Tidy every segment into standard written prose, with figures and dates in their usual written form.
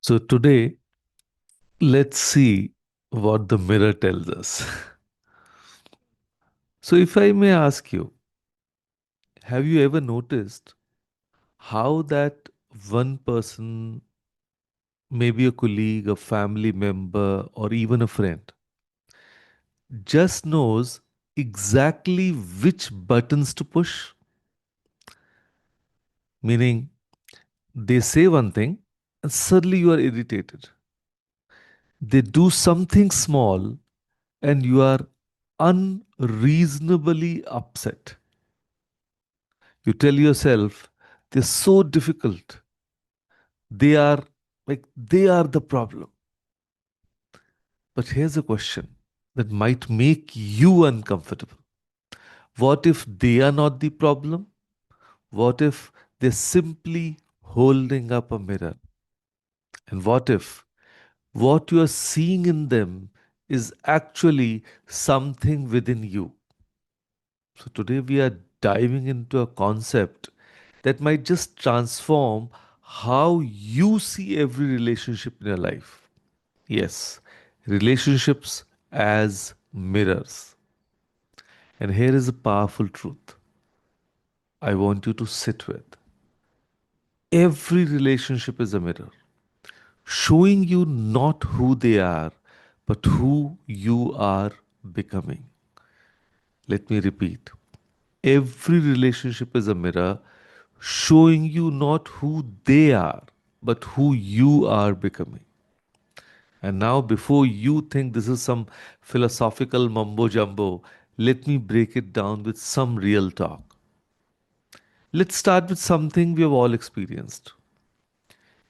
So today, let's see what the mirror tells us. So, if I may ask you, have you ever noticed how that one person, maybe a colleague, a family member, or even a friend, just knows exactly which buttons to push? Meaning, they say one thing and suddenly you are irritated. They do something small and you are unreasonably upset. You tell yourself they're so difficult. They are the problem. But here's a question that might make you uncomfortable. What if they are not the problem? What if they're simply holding up a mirror? And what if what you are seeing in them is actually something within you? So today we are diving into a concept that might just transform how you see every relationship in your life. Yes, relationships as mirrors. And here is a powerful truth I want you to sit with. Every relationship is a mirror, showing you not who they are, but who you are becoming. Let me repeat. Every relationship is a mirror, showing you not who they are, but who you are becoming. And now, before you think this is some philosophical mumbo jumbo, let me break it down with some real talk. Let's start with something we have all experienced.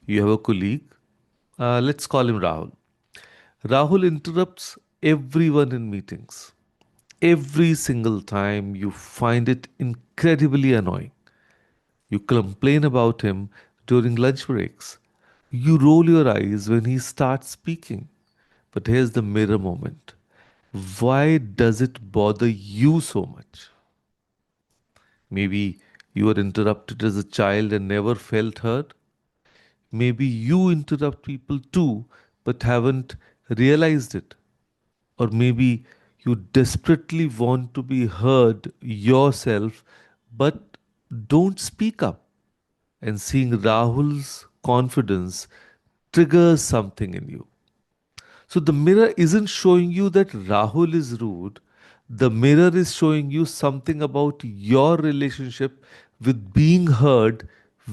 You have a colleague, let's call him Rahul. Rahul interrupts everyone in meetings. Every single time you find it incredibly annoying. You complain about him during lunch breaks. You roll your eyes when he starts speaking. But here's the mirror moment. Why does it bother you so much? Maybe you were interrupted as a child and never felt heard. Maybe you interrupt people too, but haven't realized it. Or maybe you desperately want to be heard yourself, but don't speak up. And seeing Rahul's confidence triggers something in you. So the mirror isn't showing you that Rahul is rude. The mirror is showing you something about your relationship with being heard,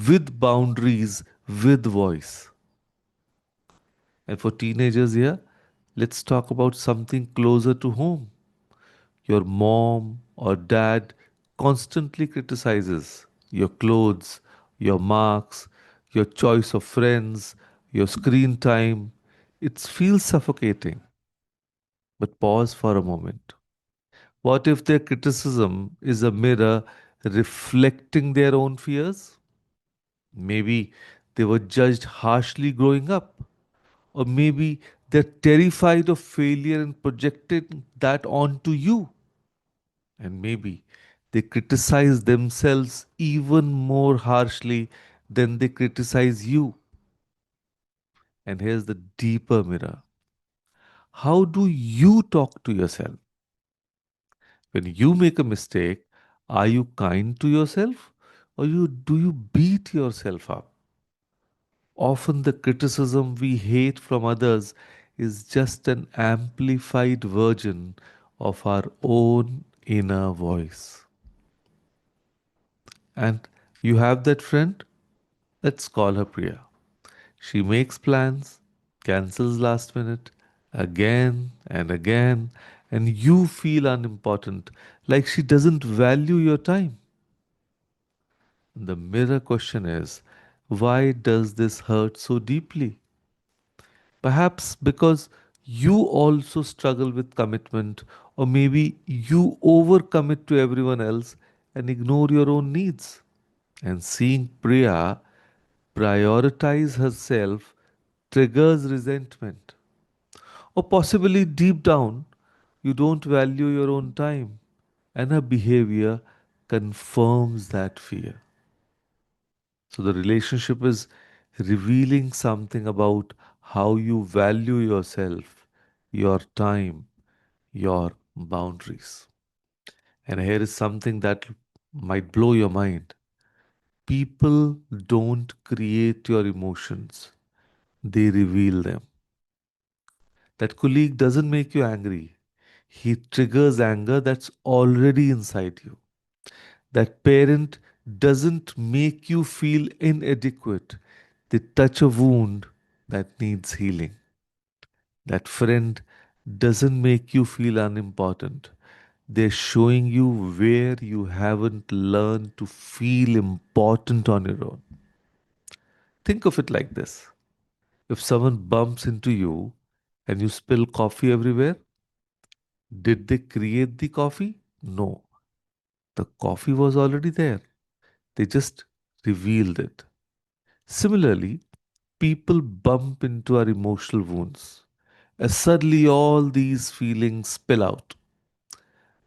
with boundaries, with voice. And for teenagers here, let's talk about something closer to home. Your mom or dad constantly criticizes your clothes, your marks, your choice of friends, your screen time. It feels suffocating. But pause for a moment. What if their criticism is a mirror reflecting their own fears? Maybe they were judged harshly growing up. Or maybe they're terrified of failure and projected that onto you. And maybe they criticize themselves even more harshly than they criticize you. And here's the deeper mirror. How do you talk to yourself? When you make a mistake, are you kind to yourself or do you beat yourself up? Often the criticism we hate from others is just an amplified version of our own inner voice. And you have that friend? Let's call her Priya. She makes plans, cancels last minute, again and again, and you feel unimportant, like she doesn't value your time. The mirror question is, why does this hurt so deeply? Perhaps because you also struggle with commitment, or maybe you overcommit to everyone else and ignore your own needs. And seeing Priya prioritize herself triggers resentment. Or possibly deep down, you don't value your own time, and her behavior confirms that fear. So the relationship is revealing something about how you value yourself, your time, your boundaries. And here is something that might blow your mind. People don't create your emotions, they reveal them. That colleague doesn't make you angry, he triggers anger that's already inside you. That parent doesn't make you feel inadequate, they touch a wound that needs healing. That friend doesn't make you feel unimportant. They're showing you where you haven't learned to feel important on your own. Think of it like this: if someone bumps into you and you spill coffee everywhere, did they create the coffee? No. The coffee was already there. They just revealed it. Similarly, people bump into our emotional wounds. And suddenly all these feelings spill out.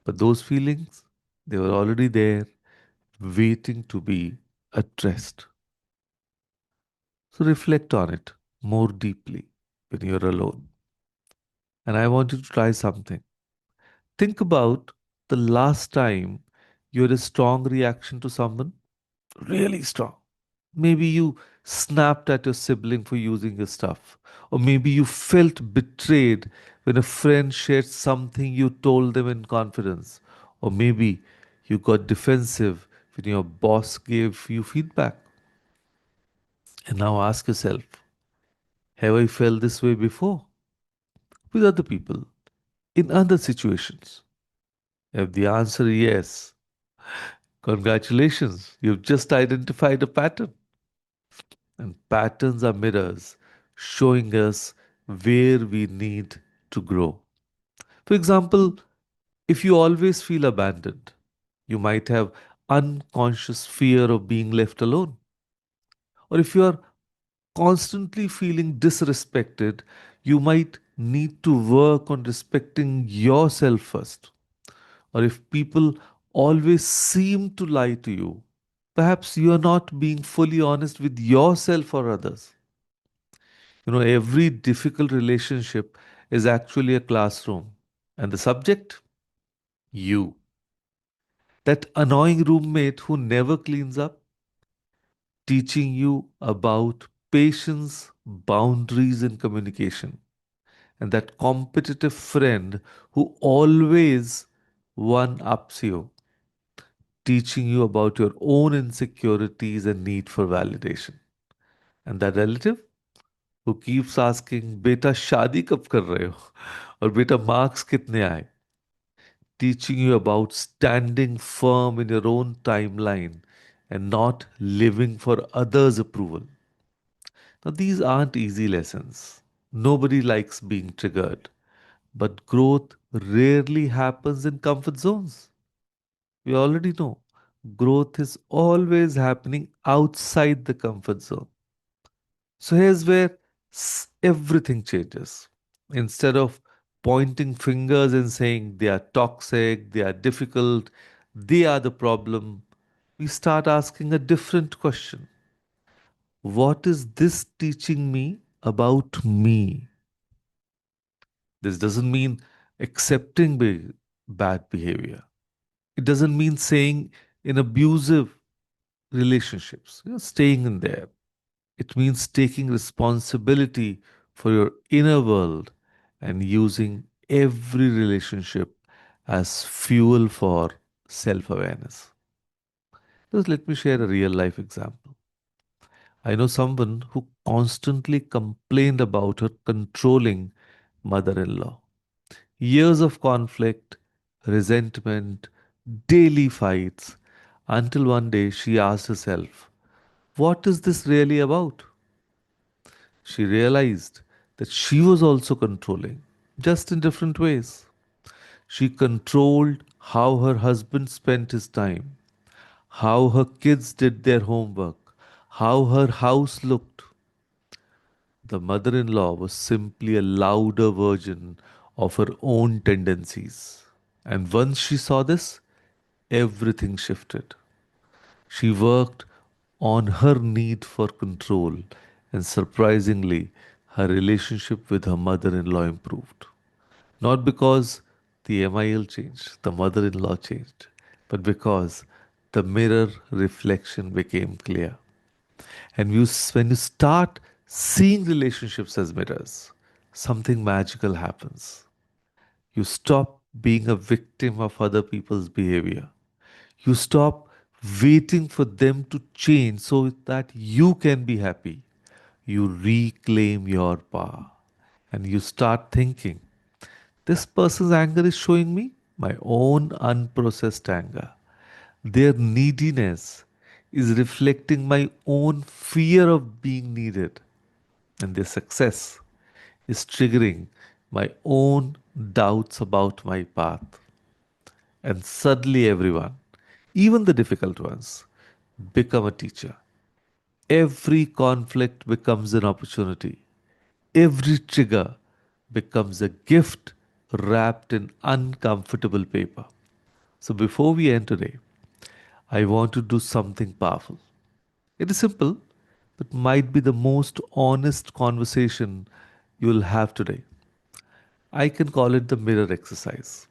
But those feelings, they were already there, waiting to be addressed. So reflect on it more deeply when you're alone. And I want you to try something. Think about the last time you had a strong reaction to someone, really strong. Maybe you snapped at your sibling for using your stuff. Or maybe you felt betrayed when a friend shared something you told them in confidence. Or maybe you got defensive when your boss gave you feedback. And now ask yourself, have I felt this way before with other people in other situations? If the answer is yes, congratulations, you've just identified a pattern. And patterns are mirrors showing us where we need to grow. For example, if you always feel abandoned, you might have unconscious fear of being left alone. Or if you are constantly feeling disrespected, you might need to work on respecting yourself first. Or if people always seem to lie to you, perhaps you are not being fully honest with yourself or others. Every difficult relationship is actually a classroom. And the subject? You. That annoying roommate who never cleans up, teaching you about patience, boundaries, and communication. And that competitive friend who always one ups you, teaching you about your own insecurities and need for validation. And that relative who keeps asking, बेटा शादी कब कर रहे हो? और बेटा marks कितने आए? Teaching you about standing firm in your own timeline and not living for others' approval. Now, these aren't easy lessons. Nobody likes being triggered, but growth rarely happens in comfort zones. We already know growth is always happening outside the comfort zone. So here's where everything changes. Instead of pointing fingers and saying they are toxic, they are difficult, they are the problem, we start asking a different question. What is this teaching me about me? This doesn't mean accepting bad behavior. It doesn't mean saying in abusive relationships, staying in there. It means taking responsibility for your inner world and using every relationship as fuel for self awareness. Just let me share a real life example. I know someone who constantly complained about her controlling mother in law. Years of conflict, resentment, daily fights, until one day she asked herself, what is this really about? She realized that she was also controlling, just in different ways. She controlled how her husband spent his time, how her kids did their homework, how her house looked. The mother in law was simply a louder version of her own tendencies. And once she saw this, everything shifted. She worked on her need for control And surprisingly, her relationship with her mother in law improved. Not because the MIL changed, the mother in law changed, but because the mirror reflection became clear. And when you start seeing relationships as mirrors, something magical happens. You stop being a victim of other people's behavior. You stop waiting for them to change so that you can be happy. You reclaim your power and you start thinking, this person's anger is showing me my own unprocessed anger. Their neediness is reflecting my own fear of being needed, and their success is triggering my own doubts about my path. And suddenly, everyone, even the difficult ones, become a teacher. Every conflict becomes an opportunity. Every trigger becomes a gift wrapped in uncomfortable paper. So, before we end today, I want to do something powerful. It is simple, but might be the most honest conversation you'll have today. I can call it the mirror exercise.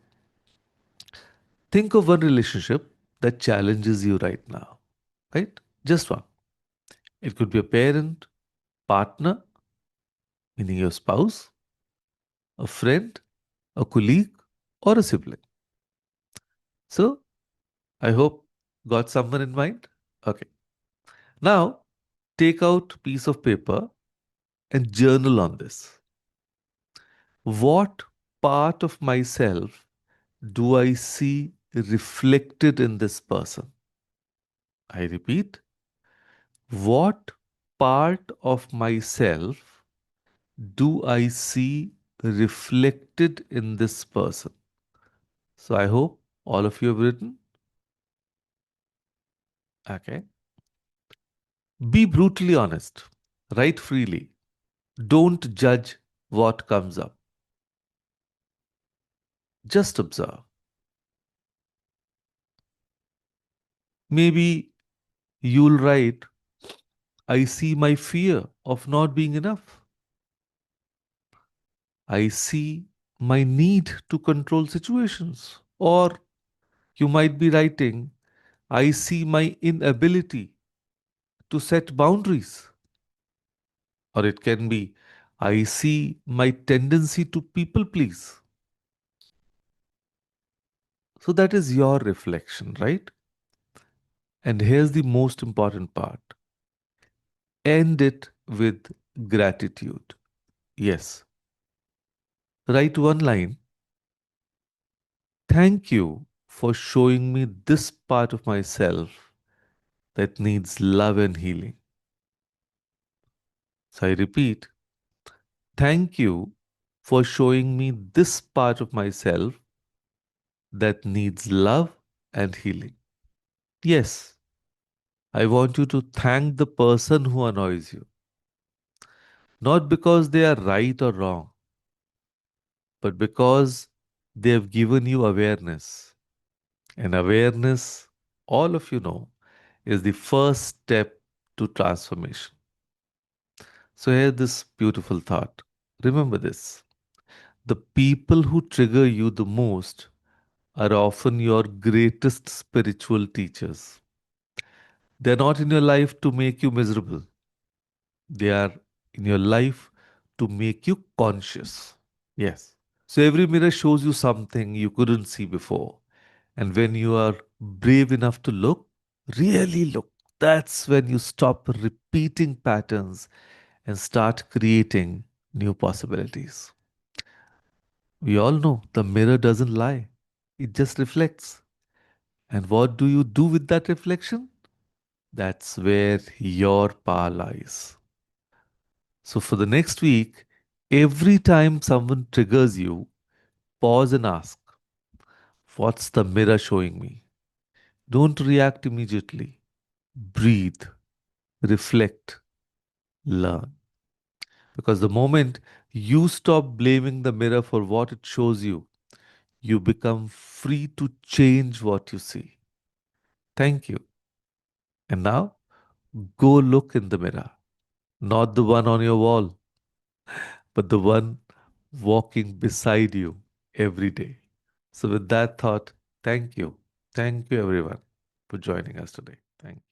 Think of one relationship that challenges you right now, right? Just one. It could be a parent, partner, meaning your spouse, a friend, a colleague, or a sibling. So, I hope got someone in mind? Okay. Now, take out a piece of paper and journal on this. What part of myself do I see reflected in this person? I repeat, what part of myself do I see reflected in this person? So I hope all of you have written. Okay. Be brutally honest. Write freely. Don't judge what comes up. Just observe. Maybe you'll write, I see my fear of not being enough. I see my need to control situations. Or you might be writing, I see my inability to set boundaries. Or it can be, I see my tendency to people please. So that is your reflection, right? And here's the most important part, end it with gratitude. Yes. Write one line. Thank you for showing me this part of myself that needs love and healing. So I repeat, thank you for showing me this part of myself that needs love and healing. Yes, I want you to thank the person who annoys you, not because they are right or wrong, but because they have given you awareness. And awareness, all of you know, is the first step to transformation. So, here this beautiful thought. Remember this, the people who trigger you the most are often your greatest spiritual teachers. They're not in your life to make you miserable, they are in your life to make you conscious. Yes. So every mirror shows you something you couldn't see before. And when you are brave enough to look, really look, that's when you stop repeating patterns and start creating new possibilities. We all know the mirror doesn't lie, it just reflects. And what do you do with that reflection? That's where your power lies. So, for the next week, every time someone triggers you, pause and ask, what's the mirror showing me? Don't react immediately. Breathe, reflect, learn. Because the moment you stop blaming the mirror for what it shows you, you become free to change what you see. Thank you. And now, go look in the mirror. Not the one on your wall, but the one walking beside you every day. So, with that thought, thank you. Thank you, everyone, for joining us today. Thank you.